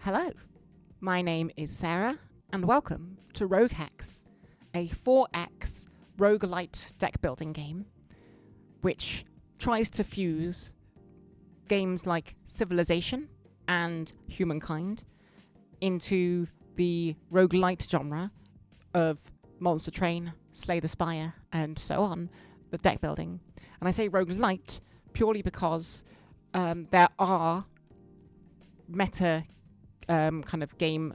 Hello, my name is Sarah, and welcome to Rogue Hex, a 4X Rogue-Lite deck building game, which tries to fuse games like Civilization and Humankind into the Rogue-Lite genre of Monster Train, Slay the Spire, and so on, the deck building. And I say Rogue-Lite purely because there are meta kind of game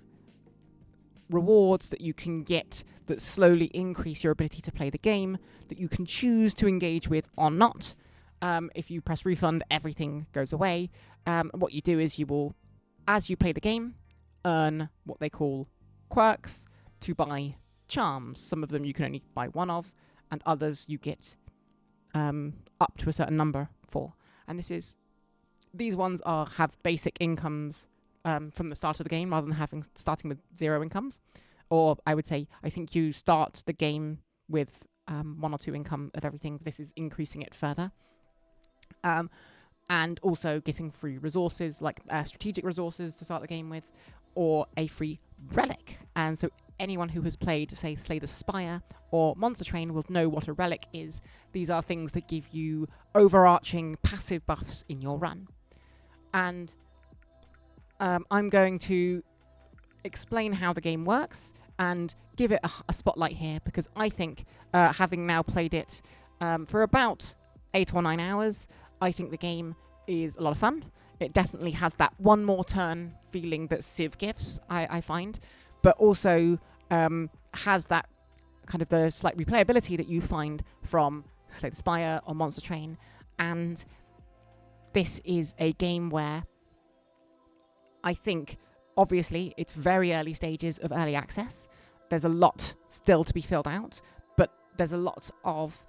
rewards that you can get that slowly increase your ability to play the game, that you can choose to engage with or not. If you press refund, everything goes away. What you do is you will, as you play the game, earn what they call quirks to buy charms. Some of them you can only buy one of, and others you get up to a certain number for. And these ones have basic incomes from the start of the game, rather than starting with 0 incomes. Or I would say, I think you start the game with 1 or 2 income of everything. This is increasing it further. And also getting free resources, like strategic resources to start the game with, or a free relic. And so anyone who has played, say, Slay the Spire or Monster Train will know what a relic is. These are things that give you overarching passive buffs in your run. And I'm going to explain how the game works and give it a spotlight here, because I think, having now played it for about 8 or 9 hours, I think the game is a lot of fun. It definitely has that one more turn feeling that Civ gives, I find, but also has that kind of the slight replayability that you find from Slay the Spire or Monster Train. And this is a game where I think, obviously, it's very early stages of early access. There's a lot still to be filled out, but there's a lot of,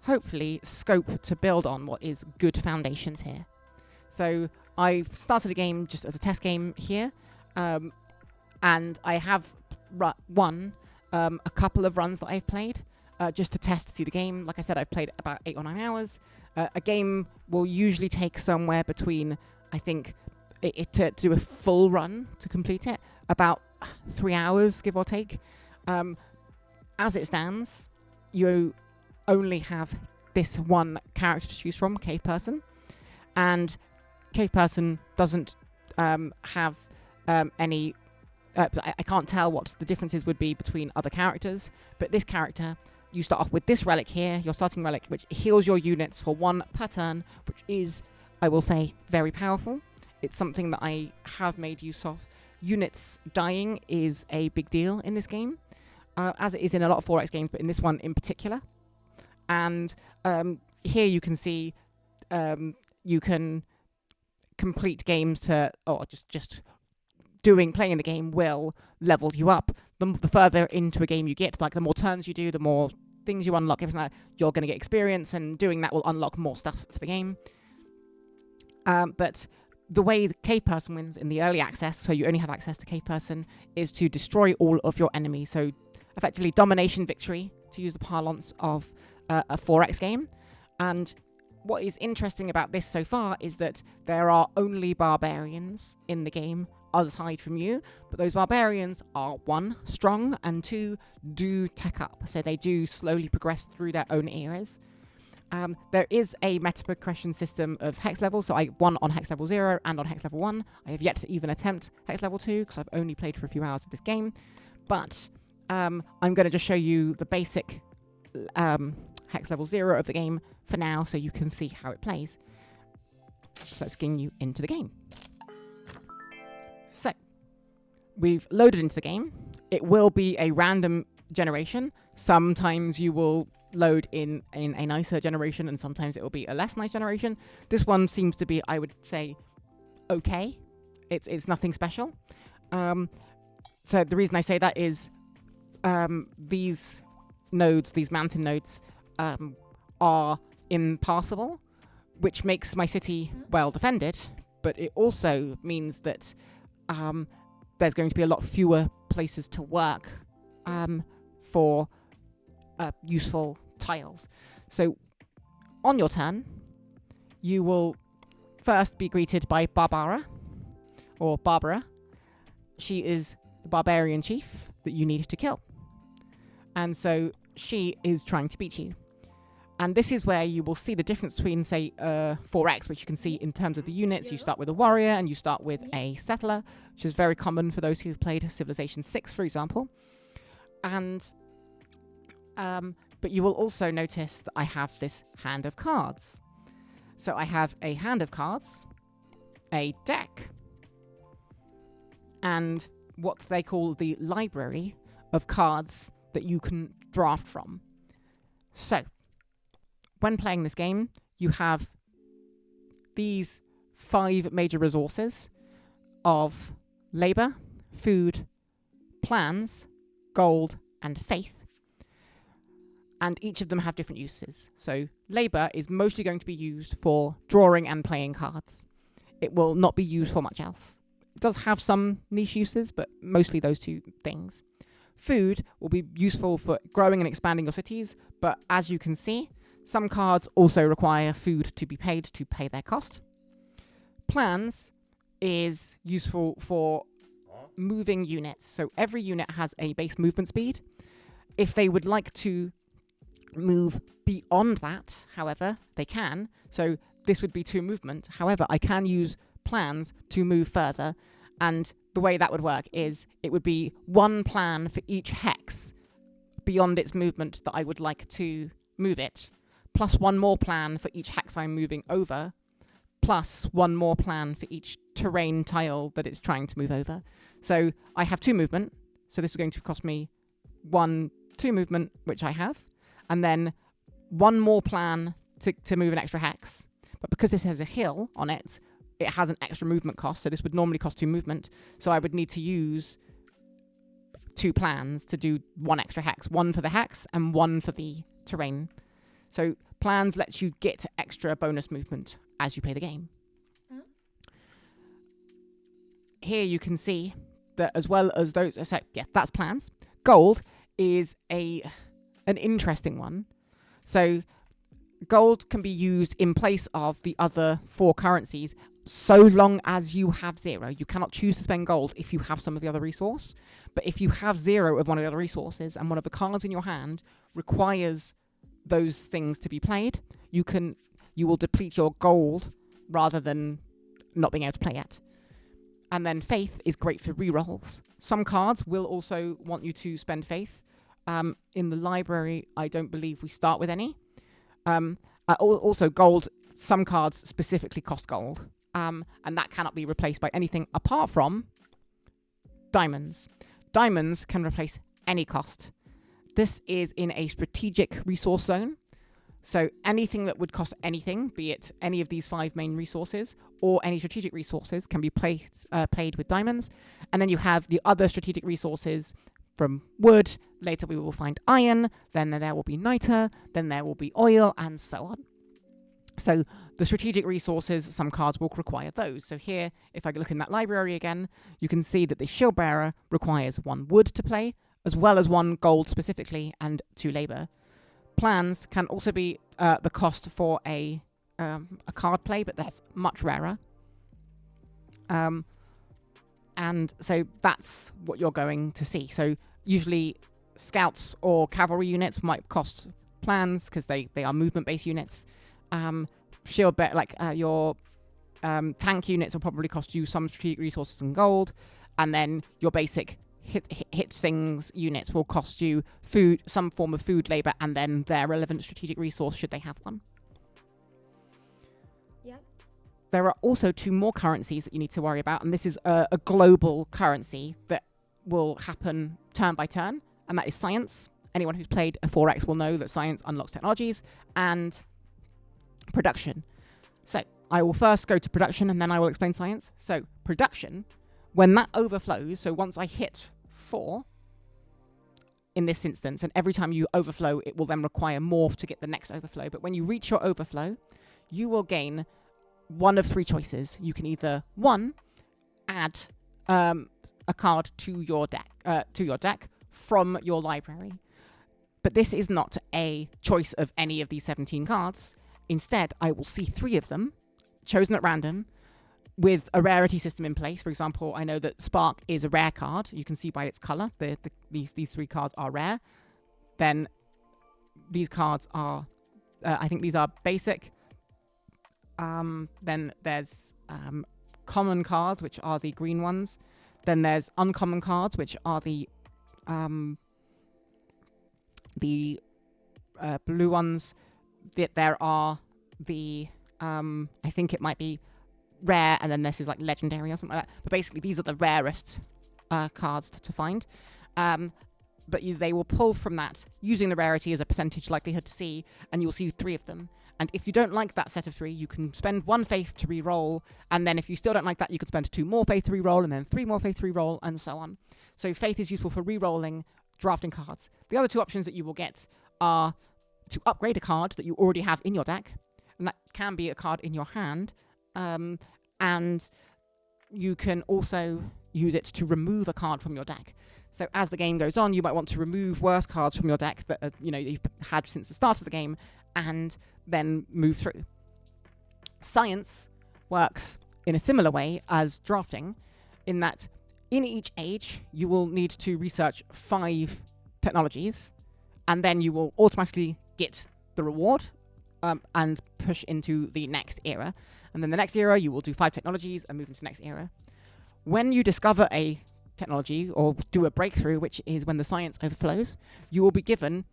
hopefully, scope to build on what is good foundations here. So I've started a game just as a test game here, and I have won a couple of runs that I've played just to test to see the game. Like I said, I've played about 8 or 9 hours. A game will usually take somewhere between, I think, to do a full run to complete it, about 3 hours, give or take. As it stands, you only have this one character to choose from, Cave Person, and Cave Person doesn't have any... I can't tell what the differences would be between other characters, but this character, you start off with this relic here, your starting relic, which heals your units for 1 per turn, which is, I will say, very powerful. It's something that I have made use of. Units dying is a big deal in this game, as it is in a lot of 4X games, but in this one in particular. And here you can see you can complete games just playing the game will level you up. The further into a game you get, like the more turns you do, the more things you unlock, everything like that, you're going to get experience, and doing that will unlock more stuff for the game. But the way the Cave Person wins in the early access, so you only have access to Cave Person, is to destroy all of your enemies. So effectively domination victory, to use the parlance of a 4X game. And what is interesting about this so far is that there are only barbarians in the game aside from you, but those barbarians are 1, strong, and 2, do tech up. So they do slowly progress through their own eras. There is a meta progression system of hex levels, so I won on hex level 0 and on hex level 1. I have yet to even attempt hex level 2 because I've only played for a few hours of this game. But I'm going to just show you the basic hex level 0 of the game for now, so you can see how it plays. So let's get you into the game. So we've loaded into the game. It will be a random generation. Sometimes you will load in a nicer generation, and sometimes it will be a less nice generation. This one seems to be, I would say, okay. It's nothing special. So the reason I say that is these nodes, these mountain nodes, are impassable, which makes my city well defended, but it also means that there's going to be a lot fewer places to work for useful tiles. So on your turn, you will first be greeted by Barbara, she is the barbarian chief that you need to kill. And so she is trying to beat you. And this is where you will see the difference between, say, 4X, which you can see in terms of the units. You start with a warrior and you start with a settler, which is very common for those who've played Civilization 6, for example. And but you will also notice that I have this hand of cards. So I have a hand of cards, a deck, and what they call the library of cards that you can draft from. So when playing this game, you have these 5 major resources of labor, food, plans, gold, and faith. And each of them have different uses. So labor is mostly going to be used for drawing and playing cards. It will not be used for much else. It does have some niche uses, but mostly those 2 things. Food will be useful for growing and expanding your cities, but as you can see, some cards also require food to be paid to pay their cost. Plans is useful for moving units. So every unit has a base movement speed. If they would like to move beyond that, however, they can. So this would be 2 movement. However, I can use plans to move further. And the way that would work is it would be 1 plan for each hex beyond its movement that I would like to move it, plus 1 more plan for each hex I'm moving over, plus 1 more plan for each terrain tile that it's trying to move over. So I have 2 movement. So this is going to cost me 2 movement, which I have, and then 1 more plan to move an extra hex. But because this has a hill on it, it has an extra movement cost. So this would normally cost 2 movement. So I would need to use 2 plans to do 1 extra hex, 1 for the hex and 1 for the terrain. So plans lets you get extra bonus movement as you play the game. Here you can see that as well as those, so yeah, that's plans. Gold is an interesting one. So gold can be used in place of the other 4 currencies so long as you have 0. You cannot choose to spend gold if you have some of the other resource. But if you have 0 of one of the other resources and one of the cards in your hand requires those things to be played, you will deplete your gold rather than not being able to play it. And then faith is great for rerolls. Some cards will also want you to spend faith. In the library, I don't believe we start with any. Also, gold, some cards specifically cost gold. And that cannot be replaced by anything apart from diamonds. Diamonds can replace any cost. This is in a strategic resource zone. So anything that would cost anything, be it any of these 5 main resources or any strategic resources, can be played with diamonds. And then you have the other strategic resources from wood. Later we will find iron. Then there will be niter. Then there will be oil, and so on. So the strategic resources, some cards will require those. So here, if I look in that library again, you can see that the shield bearer requires 1 wood to play, as well as 1 gold specifically, and 2 labor. Plans can also be the cost for a card play, but that's much rarer. And so that's what you're going to see. So usually scouts or cavalry units might cost plans because they are movement-based units. Shield your tank units will probably cost you some strategic resources and gold, and then your basic hit things units will cost you food, some form of food, labor, and then their relevant strategic resource should they have one. Yeah. There are also 2 more currencies that you need to worry about, and this is a global currency that will happen turn by turn, and that is science. Anyone who's played a 4X will know that science unlocks technologies, and production. So I will first go to production and then I will explain science. So production, when that overflows, so once I hit 4 in this instance, and every time you overflow, it will then require more to get the next overflow. But when you reach your overflow, you will gain one of 3 choices. You can either, 1, add a card to your deck from your library. But this is not a choice of any of these 17 cards. Instead, I will see 3 of them, chosen at random, with a rarity system in place. For example, I know that Spark is a rare card. You can see by its color, these 3 cards are rare. Then these cards are, I think these are basic. Then there's common cards, which are the green ones. Then there's uncommon cards, which are the blue ones. There are the, I think it might be rare, and then this is like legendary or something like that. But basically, these are the rarest cards to find. But they will pull from that using the rarity as a percentage likelihood to see, and you'll see 3 of them. And if you don't like that set of 3, you can spend 1 faith to re-roll, and then if you still don't like that, you could spend 2 more faith to re-roll, and then 3 more faith to re-roll, and so on. So faith is useful for re-rolling, drafting cards. The other 2 options that you will get are to upgrade a card that you already have in your deck, and that can be a card in your hand, and you can also use it to remove a card from your deck. So as the game goes on, you might want to remove worse cards from your deck that you've had since the start of the game, and then move through. Science works in a similar way as drafting, in that in each age you will need to research 5 technologies, and then you will automatically get the reward and push into the next era. And then the next era you will do 5 technologies and move into the next era. When you discover a technology or do a breakthrough, which is when the science overflows, you will be given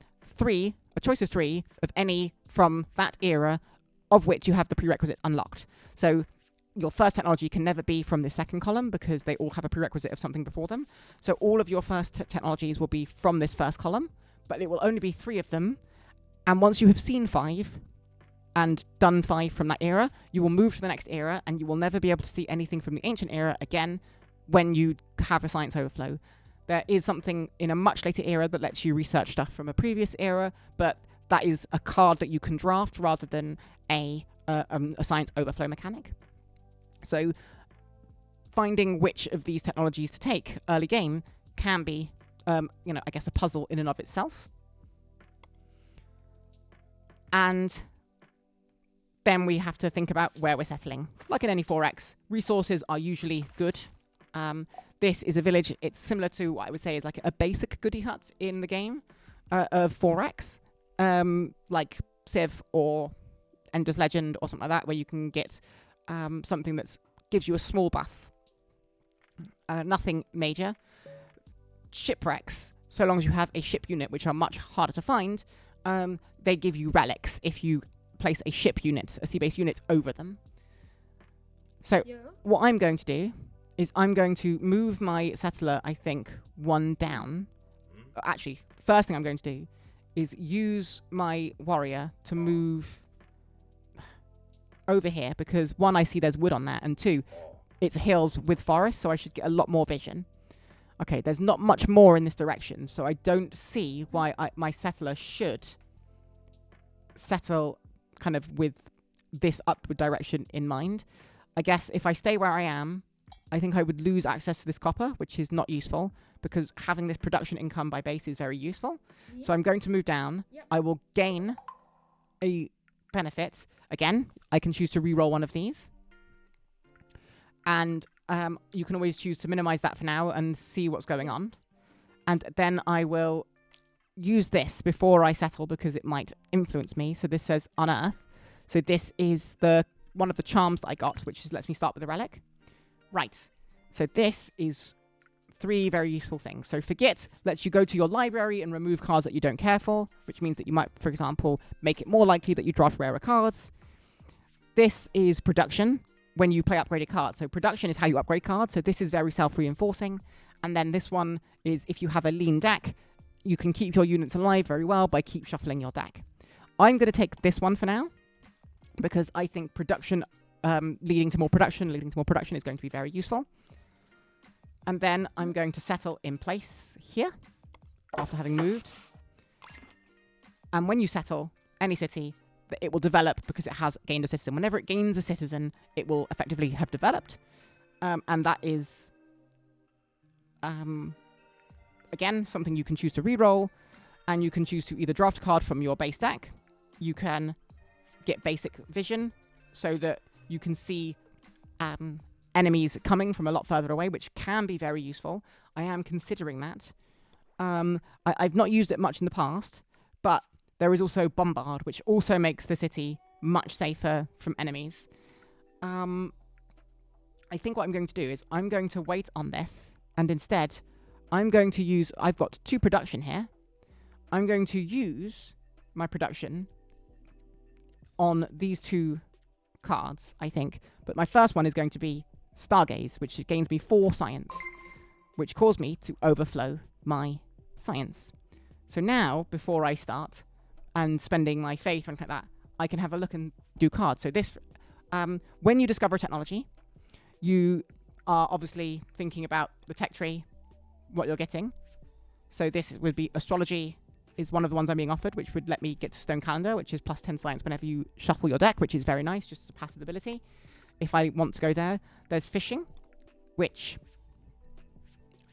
a choice of 3 of any from that era of which you have the prerequisites unlocked. So your first technology can never be from the second column because they all have a prerequisite of something before them. So all of your first technologies will be from this first column, but it will only be 3 of them. And once you have seen 5 and done 5 from that era, you will move to the next era, and you will never be able to see anything from the ancient era again when you have a science overflow. There is something in a much later era that lets you research stuff from a previous era, but that is a card that you can draft rather than a science overflow mechanic. So finding which of these technologies to take early game can be, I guess, a puzzle in and of itself. And then we have to think about where we're settling. Like in any 4X, resources are usually good. This is a village. It's similar to what I would say is like a basic goodie hut in the game of 4X, like Civ or Ender's Legend or something like that, where you can get something that gives you a small buff. Nothing major. Shipwrecks, so long as you have a ship unit, which are much harder to find, they give you relics if you place a ship unit, a sea-based unit, over them. So what I'm going to do is I'm going to move my settler, I think, 1 down. Actually, first thing I'm going to do is use my warrior to move over here, because 1, I see there's wood on there, and 2, it's hills with forest, so I should get a lot more vision. Okay, there's not much more in this direction, so I don't see why my settler should settle kind of with this upward direction in mind. I guess if I stay where I am, I think I would lose access to this copper, which is not useful, because having this production income by base is very useful. Yep. So I'm going to move down. Yep. I will gain a benefit. Again, I can choose to re-roll one of these. And you can always choose to minimize that for now and see what's going on. And then I will use this before I settle, because it might influence me. So this says unearth. So this is one of the charms that I got, which lets me start with a relic. Right. So this is 3 very useful things. So Forget lets you go to your library and remove cards that you don't care for, which means that you might, for example, make it more likely that you draft rarer cards. This is Production, when you play upgraded cards. So Production is how you upgrade cards. So this is very self-reinforcing. And then this one is if you have a lean deck, you can keep your units alive very well by keep shuffling your deck. I'm going to take this one for now, because I think Production leading to more production is going to be very useful. And then I'm going to settle in place here after having moved. And when you settle any city, it will develop because it has gained a citizen. Whenever it gains a citizen, it will effectively have developed. And that is, again, something you can choose to re-roll. And you can choose to either draft a card from your base deck. You can get basic vision so that you can see enemies coming from a lot further away, which can be very useful. I am considering that. I've not used it much in the past, but there is also Bombard, which also makes the city much safer from enemies. I think what I'm going to do is I'm going to wait on this, and instead I'm going to use... I've got 2 production here. I'm going to use my production on these 2 cards, I think. But my first one is going to be Stargaze, which gains me 4 science, which caused me to overflow my science. So now, before I start and spending my faith or anything like that, I can have a look and do cards. So this, when you discover a technology, you are obviously thinking about the tech tree, what you're getting. So this would be astrology is one of the ones I'm being offered, which would let me get to Stone Calendar, which is plus 10 science whenever you shuffle your deck, which is very nice, just as a passive ability. If I want to go there, there's fishing, which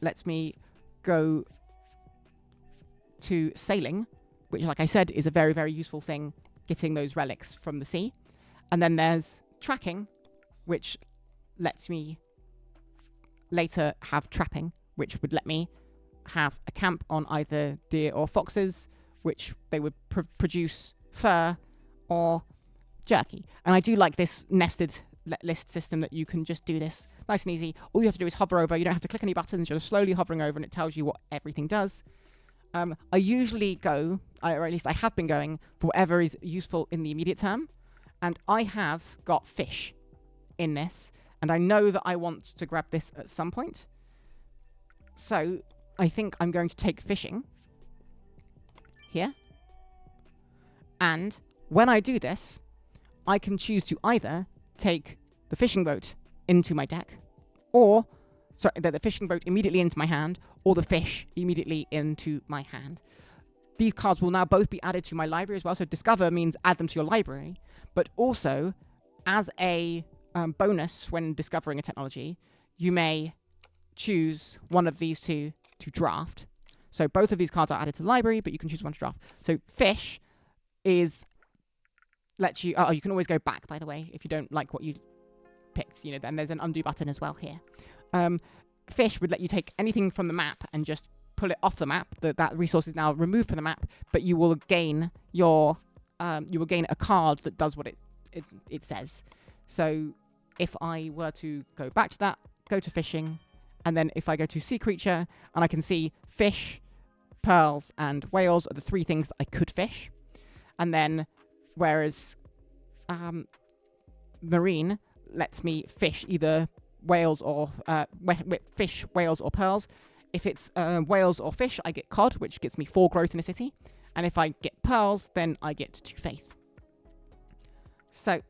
lets me go to sailing, which, like I said, is a very, very useful thing, getting those relics from the sea. And then there's tracking, which lets me later have trapping, which would let me have a camp on either deer or foxes, which they would produce fur or jerky. And I do like this nested list system that you can just do this nice and easy. All you have to do is hover over. You don't have to click any buttons. You're just slowly hovering over and it tells you what everything does. I usually go, or at least I have been going, for whatever is useful in the immediate term. And I have got fish in this. And I know that I want to grab this at some point. So I think I'm going to take fishing here. And when I do this, I can choose to either take the fishing boat into my deck, or, sorry, the fishing boat immediately into my hand, or the fish immediately into my hand. These cards will now both be added to my library as well. So discover means add them to your library, but also as a bonus when discovering a technology, you may choose one of these 2 to draft. So both of these cards are added to the library, but you can choose one to draft. So fish is lets you... Oh, you can always go back, by the way, if you don't like what you picked. You know, and there's an undo button as well here. Fish would let you take anything from the map and just pull it off the map. That resource is now removed from the map, but you will gain your... you will gain a card that does what it says. So if I were to go back to that, go to fishing, and then if I go to sea creature, and I can see fish, pearls, and whales are the 3 things that I could fish. And then, whereas marine lets me fish either whales or fish, whales, or pearls. If it's whales or fish, I get cod, which gets me 4 growth in a city. And if I get pearls, then I get 2 faith. So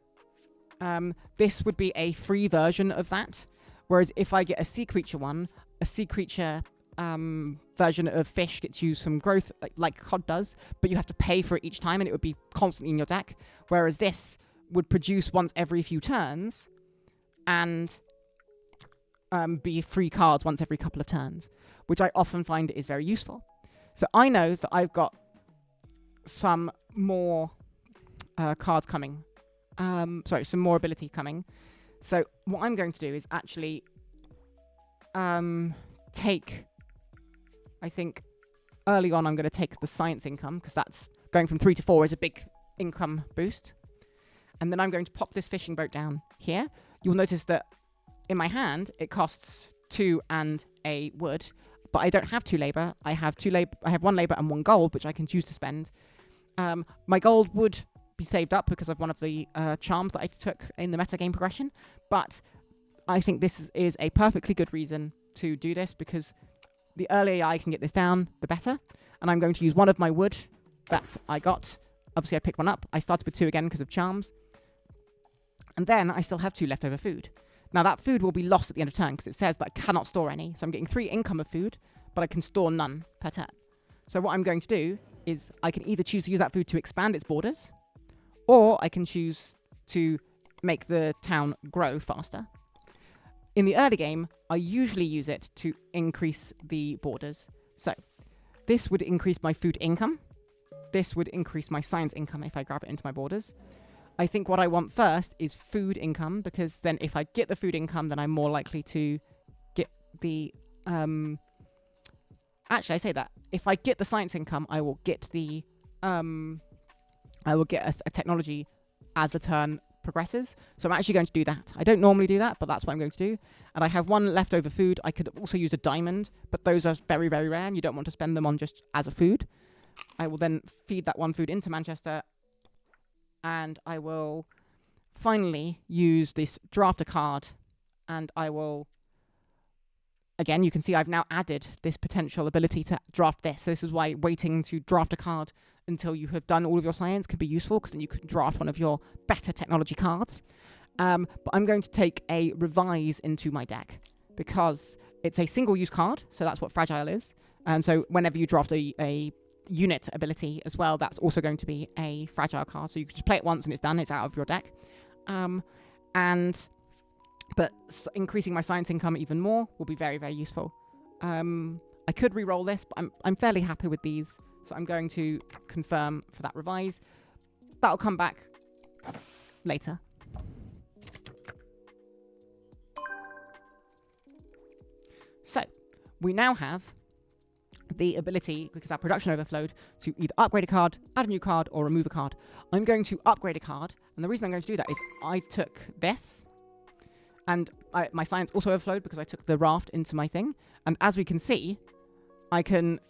this would be a free version of that. Whereas if I get a sea creature one, a sea creature version of fish gets you some growth like cod does, but you have to pay for it each time and it would be constantly in your deck. Whereas this would produce once every few turns and be free cards once every couple of turns, which I often find is very useful. So I know that I've got some more cards coming. Some more ability coming. So what I'm going to do is actually take... I think early on I'm going to take the science income, because that's going from 3 to 4 is a big income boost. And then I'm going to pop this fishing boat down here. You will notice that in my hand it costs 2 and a wood, but I don't have 2 labor. I have 2 labor. I have 1 labor and 1 gold, which I can choose to spend. My gold would be saved up because of one of the charms that I took in the metagame progression, but I think this is a perfectly good reason to do this, because the earlier I can get this down, the better. And I'm going to use one of my wood that I got. Obviously, I picked one up. I started with 2 again because of charms. And then I still have 2 leftover food. Now, that food will be lost at the end of turn because it says that I cannot store any. So I'm getting 3 income of food, but I can store none per turn. So what I'm going to do is I can either choose to use that food to expand its borders, or I can choose to make the town grow faster. In the early game, I usually use it to increase the borders. So this would increase my food income. This would increase my science income if I grab it into my borders. I think what I want first is food income, because then if I get the food income, then I'm more likely to get the... actually, I say that. If I get the science income, I will get the... I will get a technology as the turn progresses. So I'm actually going to do that. I don't normally do that, but that's what I'm going to do. And I have one leftover food. I could also use a diamond, but those are very, very rare, and you don't want to spend them on just as a food. I will then feed that one food into Manchester, and I will finally use this draft a card, and I will... Again, you can see I've now added this potential ability to draft this. So this is why waiting to draft a card until you have done all of your science can be useful, because then you can draft one of your better technology cards. But I'm going to take a revise into my deck, because it's a single-use card, so that's what fragile is. And so whenever you draft a unit ability as well, that's also going to be a fragile card. So you can just play it once and it's done, it's out of your deck. But increasing my science income even more will be very, very useful. I could re-roll this, but I'm fairly happy with these. So I'm going to confirm for that revise. That'll come back later. So we now have the ability, because our production overflowed, to either upgrade a card, add a new card, or remove a card. I'm going to upgrade a card, and the reason I'm going to do that is I took this, and my science also overflowed because I took the raft into my thing. And as we can see, I can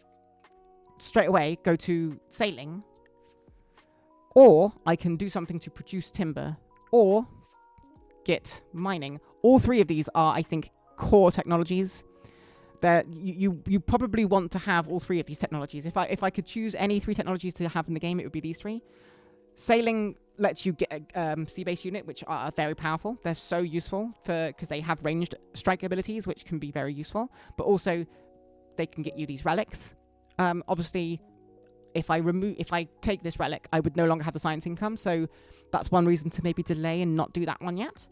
straight away go to sailing, or I can do something to produce timber, or get mining. All three of these are, I think, core technologies. That you probably want to have all three of these technologies. If I could choose any three technologies to have in the game, it would be these three. Sailing lets you get a sea-based unit, which are very powerful. They're so useful because they have ranged strike abilities, which can be very useful. But also, they can get you these relics. Obviously, if I take this relic, I would no longer have the science income. So that's one reason to maybe delay and not do that one yet.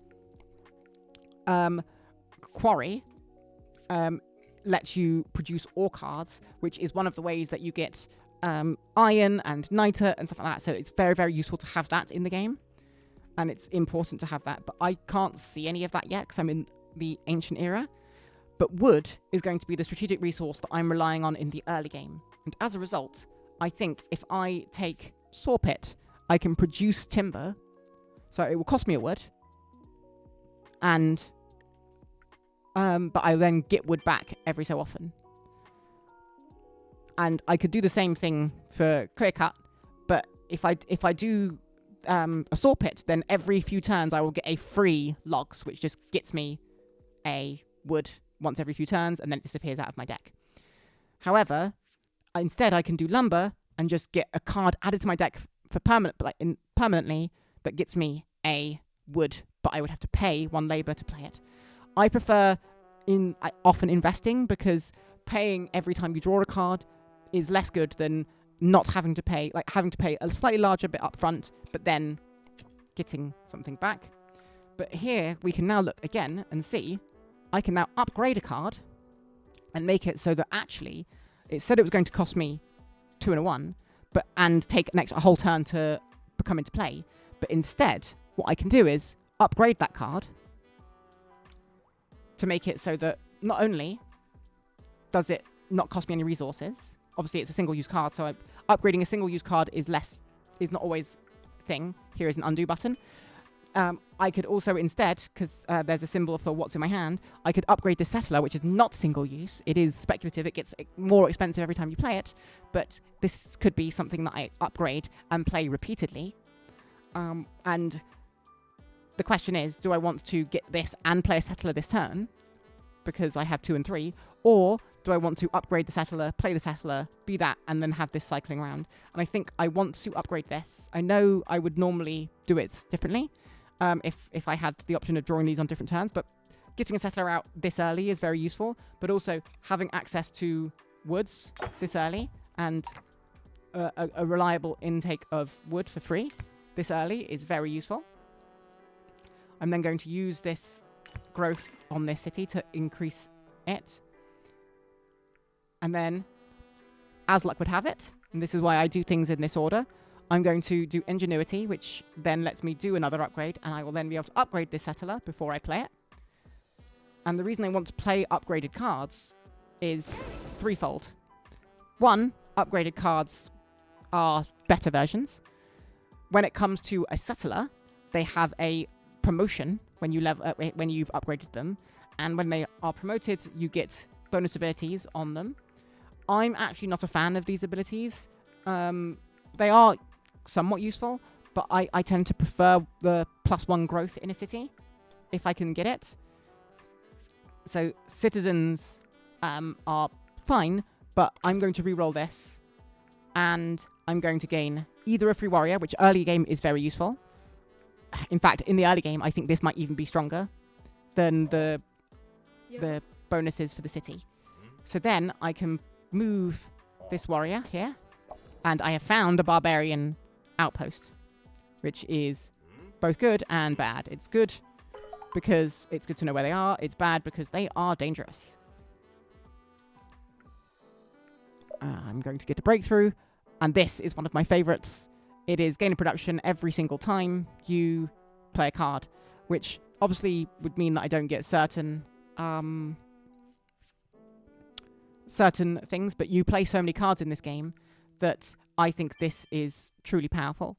Quarry lets you produce ore cards, which is one of the ways that you get iron and niter and stuff like that. So it's very, very useful to have that in the game. And it's important to have that. But I can't see any of that yet because I'm in the ancient era. But wood is going to be the strategic resource that I'm relying on in the early game. And as a result, I think if I take Sawpit, I can produce timber. So it will cost me a wood. And... but I then get wood back every so often. And I could do the same thing for clear cut, but if I do a saw pit, then every few turns I will get a free logs, which just gets me a wood once every few turns, and then it disappears out of my deck. However, instead I can do lumber and just get a card added to my deck for permanently that gets me a wood, but I would have to pay one labor to play it. I prefer often investing, because paying every time you draw a card is less good than not having to pay, like having to pay a slightly larger bit up front, but then getting something back. But here we can now look again and see I can now upgrade a card and make it so that actually it said it was going to cost me 2 and a 1, and take a whole turn to come into play. But instead, what I can do is upgrade that card to make it so that not only does it not cost me any resources, obviously it's a single-use card, so upgrading a single-use card is not always a thing. Here is an undo button. I could also instead, because there's a symbol for what's in my hand, I could upgrade the settler, which is not single-use. It is speculative. It gets more expensive every time you play it, but this could be something that I upgrade and play repeatedly. And the question is, do I want to get this and play a settler this turn, because I have 2 and 3, or do I want to upgrade the settler, play the settler, be that, and then have this cycling round? And I think I want to upgrade this. I know I would normally do it differently if I had the option of drawing these on different turns, but getting a settler out this early is very useful, but also having access to woods this early and a reliable intake of wood for free this early is very useful. I'm then going to use this growth on this city to increase it. And then, as luck would have it, and this is why I do things in this order, I'm going to do Ingenuity, which then lets me do another upgrade, and I will then be able to upgrade this settler before I play it. And the reason I want to play upgraded cards is threefold. One, upgraded cards are better versions. When it comes to a settler, they have a promotion when you've upgraded them, and when they are promoted, you get bonus abilities on them. I'm actually not a fan of these abilities. They are somewhat useful, but I tend to prefer the +1 growth in a city, if I can get it. So citizens are fine, but I'm going to reroll this, and I'm going to gain either a free warrior, which early game is very useful. In fact, in the early game, I think this might even be stronger than the bonuses for the city. So then I can move this warrior here, and I have found a barbarian outpost, which is both good and bad. It's good because it's good to know where they are. It's bad because they are dangerous. I'm going to get a breakthrough, and this is one of my favorites. It is gain a production every single time you play a card, which obviously would mean that I don't get certain things, but you play so many cards in this game that I think this is truly powerful.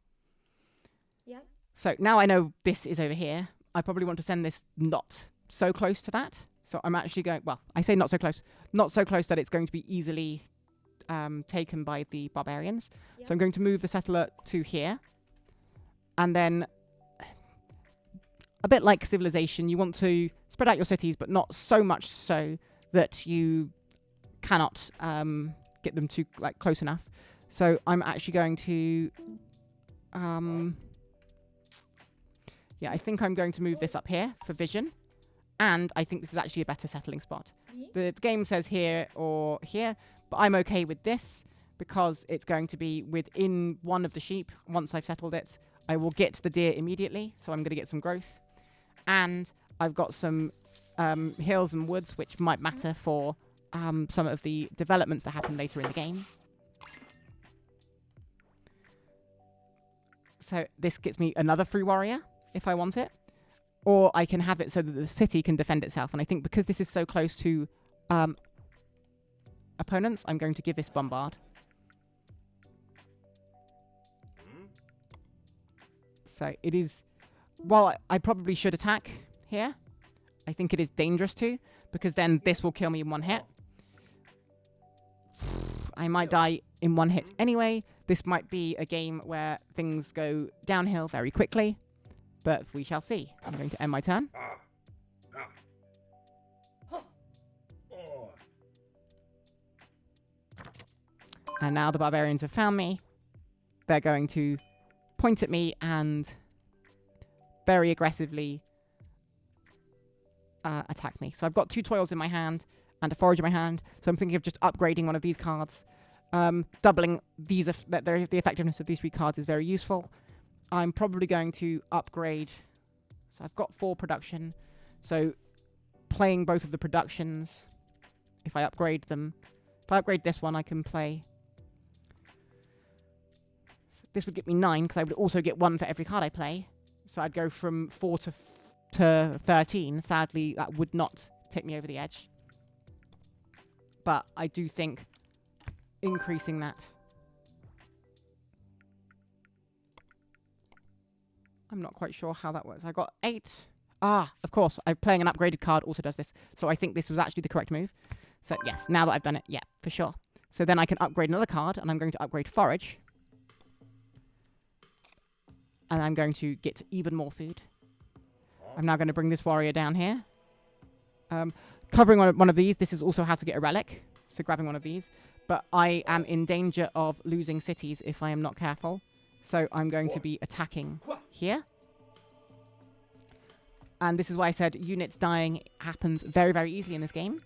Yeah. So now I know this is over here. I probably want to send this not so close to that. So I'm actually going, well, I say not so close. Not so close that it's going to be easily taken by the barbarians. Yep. So I'm going to move the settler to here. And then, a bit like Civilization, you want to spread out your cities, but not so much so that you cannot get them too close enough. So I'm actually going to... yeah, I think I'm going to move this up here for vision. And I think this is actually a better settling spot. The game says here or here, but I'm okay with this because it's going to be within one of the sheep. Once I've settled it, I will get the deer immediately, so I'm going to get some growth. And I've got some hills and woods, which might matter for some of the developments that happen later in the game. So this gets me another free warrior, if I want it. Or I can have it so that the city can defend itself. And I think because this is so close to opponents, I'm going to give this bombard. So it is... While I probably should attack here, I think it is dangerous to, because then this will kill me in one hit. I might die in one hit anyway. This might be a game where things go downhill very quickly, but we shall see. I'm going to end my turn. And now the barbarians have found me. They're going to point at me and very aggressively attack me. So I've got 2 toils in my hand and a forage in my hand. So I'm thinking of just upgrading one of these cards. Doubling these the effectiveness of these 3 cards is very useful. I'm probably going to upgrade. So I've got 4 production. So playing both of the productions, if I upgrade them. If I upgrade this one, I can play... This would get me 9, because I would also get 1 for every card I play. So I'd go from 4 to 13. Sadly, that would not take me over the edge. But I do think increasing that... I'm not quite sure how that works. I got 8. Ah, of course. Playing an upgraded card also does this. So I think this was actually the correct move. So yes, now that I've done it, yeah, for sure. So then I can upgrade another card, and I'm going to upgrade Forage. And I'm going to get even more food. I'm now going to bring this warrior down here. Covering one of these, this is also how to get a relic. So grabbing one of these. But I am in danger of losing cities if I am not careful. So I'm going to be attacking here. And this is why I said units dying happens very, very easily in this game.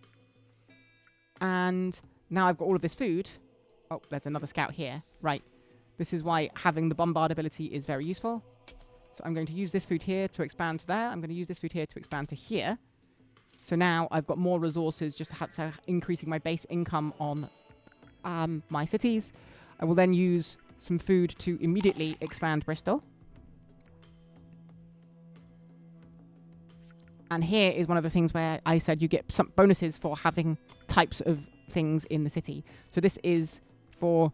And now I've got all of this food. Oh, there's another scout here. Right. This is why having the bombard ability is very useful. So I'm going to use this food here to expand to there. I'm going to use this food here to expand to here. So now I've got more resources just increasing my base income on my cities. I will then use some food to immediately expand Bristol. And here is one of the things where I said you get some bonuses for having types of things in the city. So this is for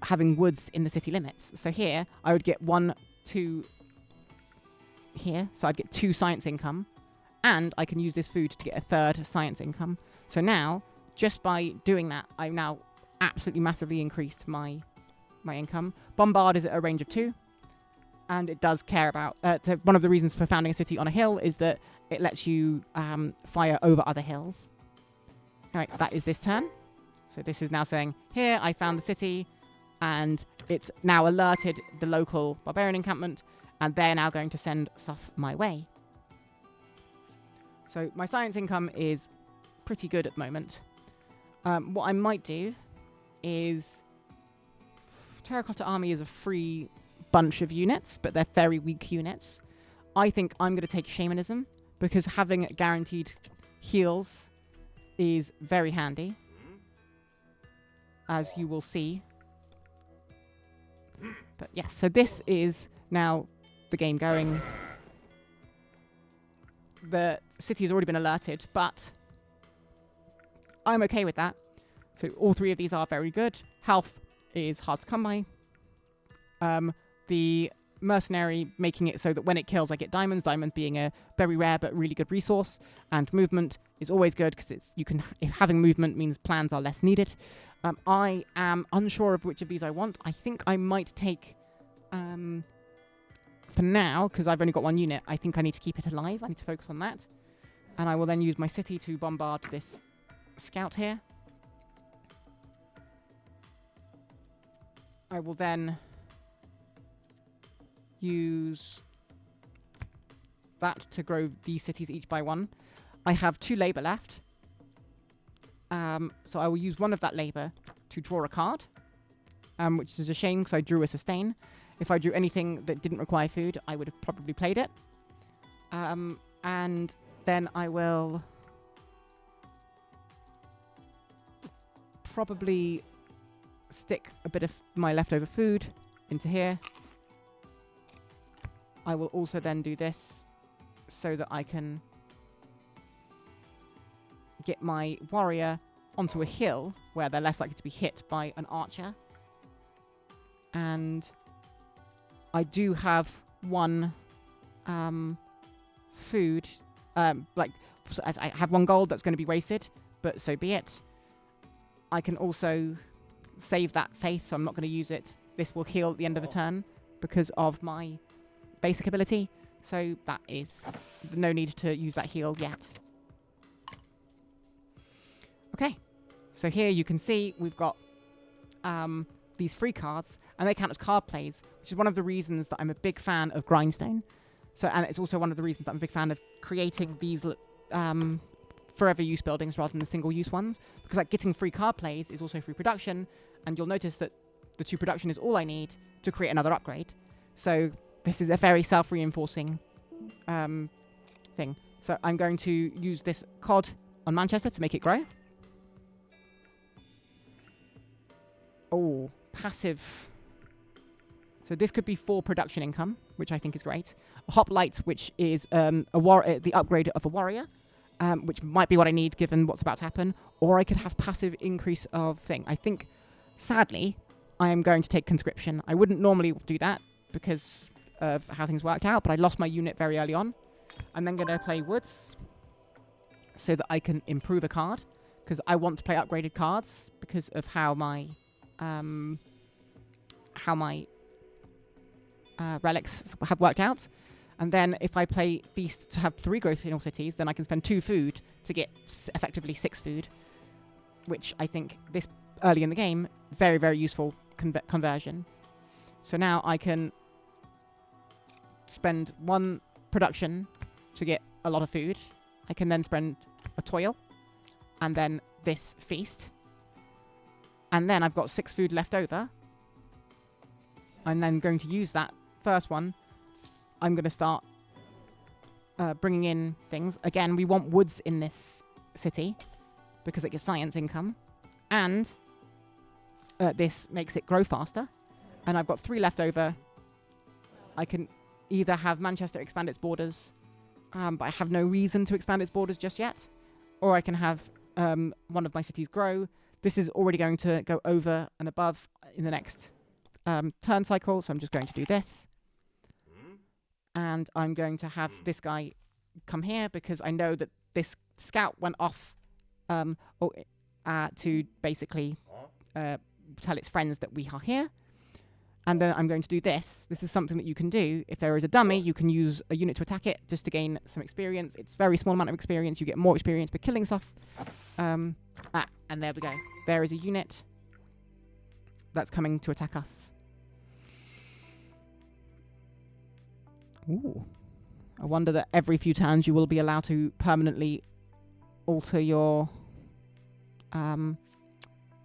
having woods in the city limits. So here, I would get 1, 2 here. So I'd get 2 science income. And I can use this food to get a 3rd science income. So now, just by doing that, I've now absolutely massively increased my income. Bombard is at a range of 2. And it does care about... one of the reasons for founding a city on a hill is that it lets you fire over other hills. All right, that is this turn. So this is now saying, here, I found the city, and it's now alerted the local barbarian encampment, and they're now going to send stuff my way. So my science income is pretty good at the moment. What I might do is... Terracotta Army is a free bunch of units, but they're very weak units. I think I'm going to take Shamanism, because having guaranteed heals is very handy, as you will see. But yes, so this is now the game going. The city has already been alerted, but I'm okay with that. So all 3 of these are very good. Health is hard to come by. The mercenary making it so that when it kills I get diamonds, diamonds being a very rare but really good resource, and movement is always good because if having movement means plans are less needed. I am unsure of which of these I want. I think I might take for now, because I've only got 1 unit, I think I need to keep it alive. I need to focus on that, and I will then use my city to bombard this scout here. I will then use that to grow these cities each by 1. I have 2 labor left. So I will use 1 of that labor to draw a card, which is a shame because I drew a sustain. If I drew anything that didn't require food, I would have probably played it. And then I will probably stick a bit of my leftover food into here. I will also then do this so that I can get my warrior onto a hill where they're less likely to be hit by an archer. And I do have 1 food, as I have 1 gold that's going to be wasted, but so be it. I can also save that faith, so I'm not going to use it. This will heal at the end of the turn because of my basic ability, so that is no need to use that heal yet. Okay, so here you can see we've got these free cards, and they count as card plays, which is one of the reasons that I'm a big fan of Grindstone. So, and it's also one of the reasons that I'm a big fan of creating these forever use buildings rather than the single use ones, because like getting free card plays is also free production, and you'll notice that the 2 production is all I need to create another upgrade. So this is a very self-reinforcing thing. So I'm going to use this cod on Manchester to make it grow. Oh, passive. So this could be 4 production income, which I think is great. A Hoplite, which is the upgrade of a warrior, which might be what I need given what's about to happen. Or I could have passive increase of thing. I think, sadly, I am going to take conscription. I wouldn't normally do that because of how things worked out, but I lost my unit very early on. I'm then going to play woods so that I can improve a card, because I want to play upgraded cards because of how my relics have worked out. And then if I play feast to have 3 growth in all cities, then I can spend 2 food to get effectively 6 food, which I think this early in the game, very, very useful conversion. So now I can spend 1 production to get a lot of food. I can then spend a toil, and then this feast. And then I've got 6 food left over. I'm then going to use that first one. I'm going to start bringing in things. Again, we want woods in this city because it gets science income. And this makes it grow faster. and I've got 3 left over, I can either have Manchester expand its borders, but I have no reason to expand its borders just yet, or I can have one of my cities grow. This is already going to go over and above in the next turn cycle, so I'm just going to do this. And I'm going to have this guy come here because I know that this scout went off to basically tell its friends that we are here. And then I'm going to do this. This is something that you can do. If there is a dummy, you can use a unit to attack it just to gain some experience. It's a very small amount of experience. You get more experience by killing stuff. And there we go. There is a unit that's coming to attack us. Ooh. I wonder that every few turns you will be allowed to permanently alter your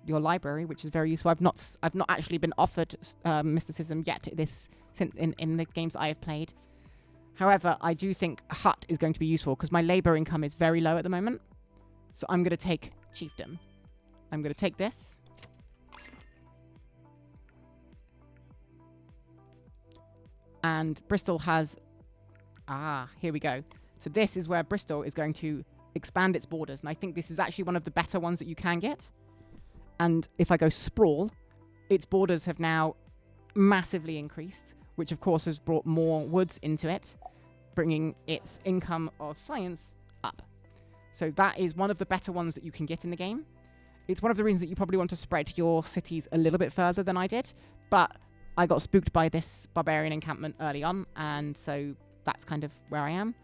library, which is very useful. I've not actually been offered mysticism yet in the games that I have played. However, I do think a hut is going to be useful because my labor income is very low at the moment. So I'm going to take chiefdom. I'm going to take this. And Bristol has... here we go. So this is where Bristol is going to expand its borders. And I think this is actually one of the better ones that you can get. And if I go sprawl, its borders have now massively increased, which of course has brought more woods into it, bringing its income of science up. So that is one of the better ones that you can get in the game. It's one of the reasons that you probably want to spread your cities a little bit further than I did, but I got spooked by this barbarian encampment early on, and so that's kind of where I am.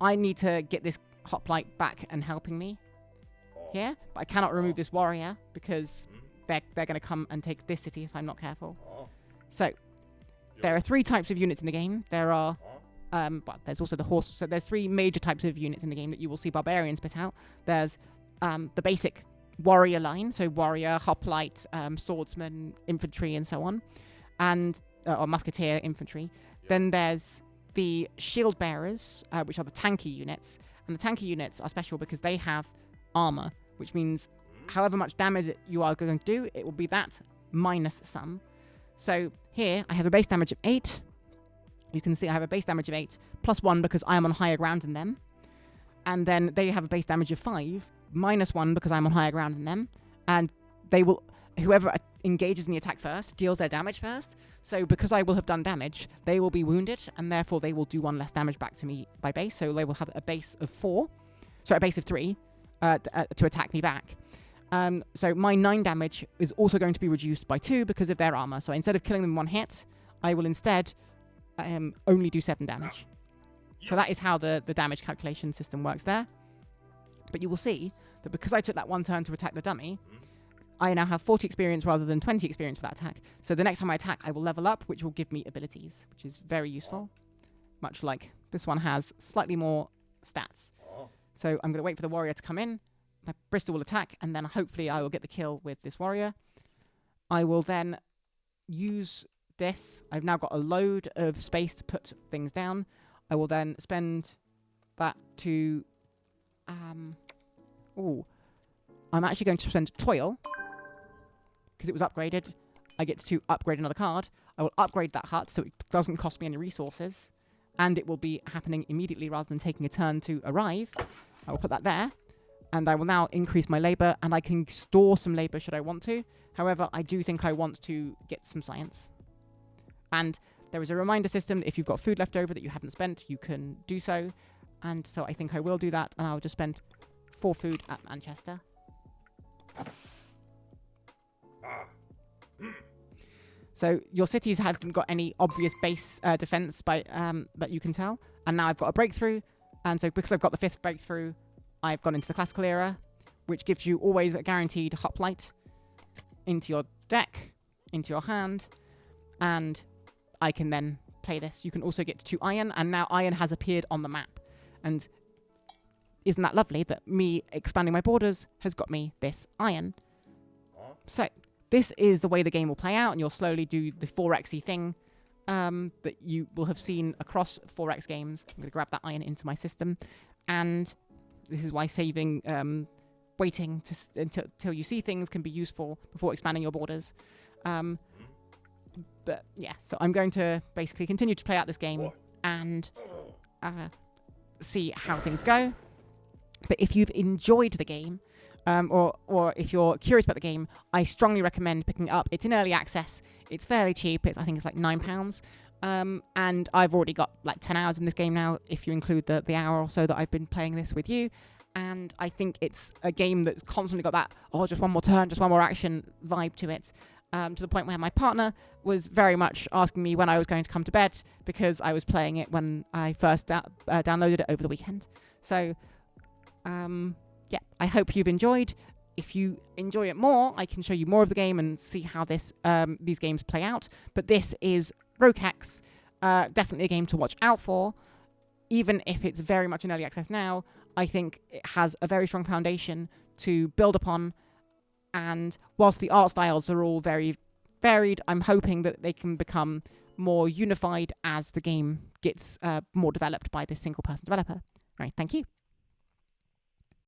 I need to get this hoplite back and helping me here, but I cannot remove this warrior because they're going to come and take this city if I'm not careful. So there are 3 types of units in the game. There are but there's also the horse. So there's 3 major types of units in the game that you will see barbarians put out. There's the basic warrior line, so warrior, hoplite, swordsman, infantry, and so on, and or musketeer infantry. Then there's the shield bearers, which are the tanky units, and the tanky units are special because they have armor, which means however much damage you are going to do, it will be that minus some. So here I have a base damage of 8. You can see I have a base damage of 8 plus 1 because I am on higher ground than them. And then they have a base damage of 5 minus 1 because I'm on higher ground than them. And they will, whoever engages in the attack first deals their damage first. So because I will have done damage, they will be wounded, and therefore they will do 1 less damage back to me by base. So they will have a base of 3 to attack me back. So my 9 damage is also going to be reduced by 2 because of their armor. So instead of killing them 1 hit, I will instead only do 7 damage. So that is how the damage calculation system works there. But you will see that because I took that 1 turn to attack the dummy, I now have 40 experience rather than 20 experience for that attack. So the next time I attack, I will level up, which will give me abilities, which is very useful. Much like this one has slightly more stats. So I'm going to wait for the warrior to come in. My Bristol will attack, and then hopefully I will get the kill with this warrior. I will then use this. I've now got a load of space to put things down. I will then spend that to... I'm actually going to spend toil, because it was upgraded. I get to upgrade another card. I will upgrade that hut so it doesn't cost me any resources, and it will be happening immediately rather than taking a turn to arrive. I will put that there, and I will now increase my labor, and I can store some labor should I want to. However, I do think I want to get some science. And there is a reminder system that if you've got food left over that you haven't spent, you can do so. And so I think I will do that, and I'll just spend 4 food at Manchester. So your cities haven't got any obvious base defense that you can tell. And now I've got a breakthrough. And so because I've got the 5th breakthrough, I've gone into the classical era, which gives you always a guaranteed hoplite into your deck, into your hand. And I can then play this. You can also get to 2 iron, and now iron has appeared on the map. And isn't that lovely that me expanding my borders has got me this iron? So this is the way the game will play out, and you'll slowly do the 4x-y thing that you will have seen across 4x games. I'm going to grab that iron into my system, and this is why saving, waiting until you see things can be useful before expanding your borders. But yeah, so I'm going to basically continue to play out this game and see how things go. But if you've enjoyed the game, or if you're curious about the game, I strongly recommend picking it up. It's in early access. It's fairly cheap. I think it's like £9. And I've already got like 10 hours in this game now, if you include the hour or so that I've been playing this with you. And I think it's a game that's constantly got that, just one more turn, just one more action vibe to it. To the point where my partner was very much asking me when I was going to come to bed because I was playing it when I first downloaded it over the weekend. So, yeah, I hope you've enjoyed. If you enjoy it more, I can show you more of the game and see how these games play out. But this is Roguelike, definitely a game to watch out for. Even if it's very much in early access now, I think it has a very strong foundation to build upon. And whilst the art styles are all very varied, I'm hoping that they can become more unified as the game gets more developed by this single-person developer. Right, thank you.